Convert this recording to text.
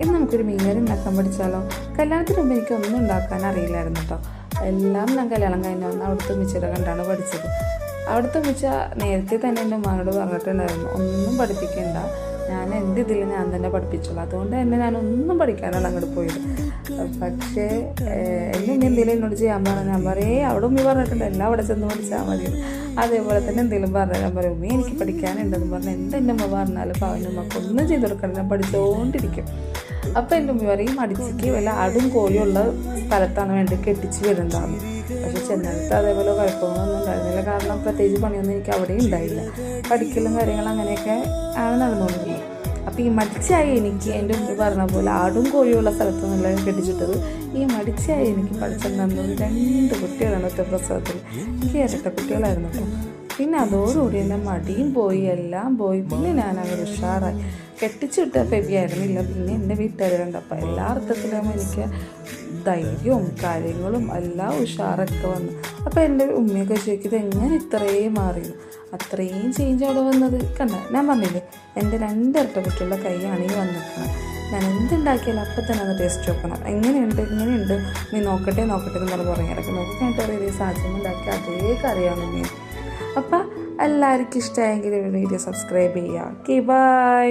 ഇന്ന് നമുക്കൊരു മീൻകറി ഉണ്ടാക്കാൻ പഠിച്ചാലോ. കല്യാണത്തിന് മുമ്പ് എനിക്കൊന്നും ഉണ്ടാക്കാൻ അറിയില്ലായിരുന്നു കേട്ടോ. എല്ലാം ഞാൻ കല്യാണം കഴിഞ്ഞ് വന്ന് അവിടുത്തെ ഉമ്മച്ചിയുടെ കണ്ടാണ് പഠിച്ചത്. അവിടുത്തെ ഉമ്മച്ച നേരത്തെ തന്നെ എൻ്റെ ഉമ്മാനോട് പറഞ്ഞിട്ടുണ്ടായിരുന്നു, ഒന്നും പഠിപ്പിക്കണ്ട, ഞാൻ എൻ്റെ ഇതിൽ ഞാൻ തന്നെ പഠിപ്പിച്ചോളൂ. അതുകൊണ്ട് തന്നെ ഞാനൊന്നും പഠിക്കാനാണ് അങ്ങോട്ട് പോയത്. പക്ഷേ എൻ്റെ ഉമ്മ എന്തെങ്കിലും എന്നോട് ചെയ്യാൻ പറഞ്ഞാൽ ഞാൻ പറയേ അവിടെ ഉമ്മ പറഞ്ഞിട്ടുണ്ട് എല്ലാം അവിടെ ചെന്ന് പഠിച്ചാൽ മതി. അതേപോലെ തന്നെ എന്തെങ്കിലും പറഞ്ഞാൽ ഞാൻ പറയും ഉമ്മ എനിക്ക് പഠിക്കാനുണ്ടെന്ന് പറഞ്ഞാൽ എൻ്റെ ഉമ്മ പറഞ്ഞാലും അവൻ്റെ ഉമ്മക്ക് ഒന്നും ചെയ്ത് കൊടുക്കണം, ഞാൻ പഠിച്ചുകൊണ്ടിരിക്കും. അപ്പോൾ എൻ്റെ ഉമ്മ പറയും മടിച്ചിക്ക് വല്ല ആടും കോഴിയുള്ള സ്ഥലത്താണ് വേണ്ടി കെട്ടിച്ച് വരുന്നതാണ്. പക്ഷെ ചെന്നിടത്ത് അതേപോലെ കുഴപ്പങ്ങളൊന്നും ഉണ്ടായിരുന്നില്ല. കാരണം പ്രത്യേകിച്ച് പണിയൊന്നും എനിക്ക് അവിടെയും ഉണ്ടായില്ല. പഠിക്കലും കാര്യങ്ങളും അങ്ങനെയൊക്കെ ആണ് നടന്നുകൊണ്ടിരുന്നത്. അപ്പോൾ ഈ മടിച്ചായി എനിക്ക് എൻ്റെ ഉമ്മ പറഞ്ഞ പോലെ ആടും കോഴിയുള്ള സ്ഥലത്തൊന്നുമല്ല കെട്ടിച്ചിട്ടത്. ഈ മടിച്ചായി എനിക്ക് പഠിച്ചിട്ടുണ്ടെന്നത് 2 കുട്ടികളാണ് ഒറ്റ പ്രസവത്തിൽ. എനിക്ക് ഇരട്ട കുട്ടികളായിരുന്നു കേട്ടോ. പിന്നെ അതോടുകൂടി എൻ്റെ മടിയും പോയി, എല്ലാം പോയി. പിന്നെ ഞാൻ അങ്ങനെ ഉഷാറായി. കെട്ടിച്ചിട്ട ഫെബി ആയിരുന്നില്ല. പിന്നെ എൻ്റെ വീട്ടുകാർ കണ്ടപ്പോൾ എല്ലാ അർത്ഥത്തിലും എനിക്ക് ധൈര്യവും കാര്യങ്ങളും എല്ലാം ഉഷാറൊക്കെ വന്നു. അപ്പോൾ എൻ്റെ ഉമ്മയൊക്കെ ചോദിക്കുന്നത് എങ്ങനെ ഇത്രയും മാറിയത്, അത്രയും ചേഞ്ച് അവിടെ വന്നത് കണ്ട. ഞാൻ പറഞ്ഞില്ലേ എൻ്റെ 2 ഇരട്ട കുട്ടികളുടെ കൈയാണ് ഈ വന്നിരിക്കുന്നത്. ഞാൻ എന്തുണ്ടാക്കിയാലും അപ്പം തന്നെ അത് ടേസ്റ്റ് നോക്കണം. ഇങ്ങനെയുണ്ട് നീ നോക്കട്ടെ എന്ന് പറഞ്ഞ് പറഞ്ഞിടയ്ക്ക് നോക്കി കഴിഞ്ഞിട്ട് സാഹചര്യം ഉണ്ടാക്കി അതേ കറിയാണ് മീൻ. അപ്പം എല്ലാവർക്കും ഇഷ്ടമായെങ്കിൽ വീഡിയോ സബ്സ്ക്രൈബ് ചെയ്യുക. Okay, by.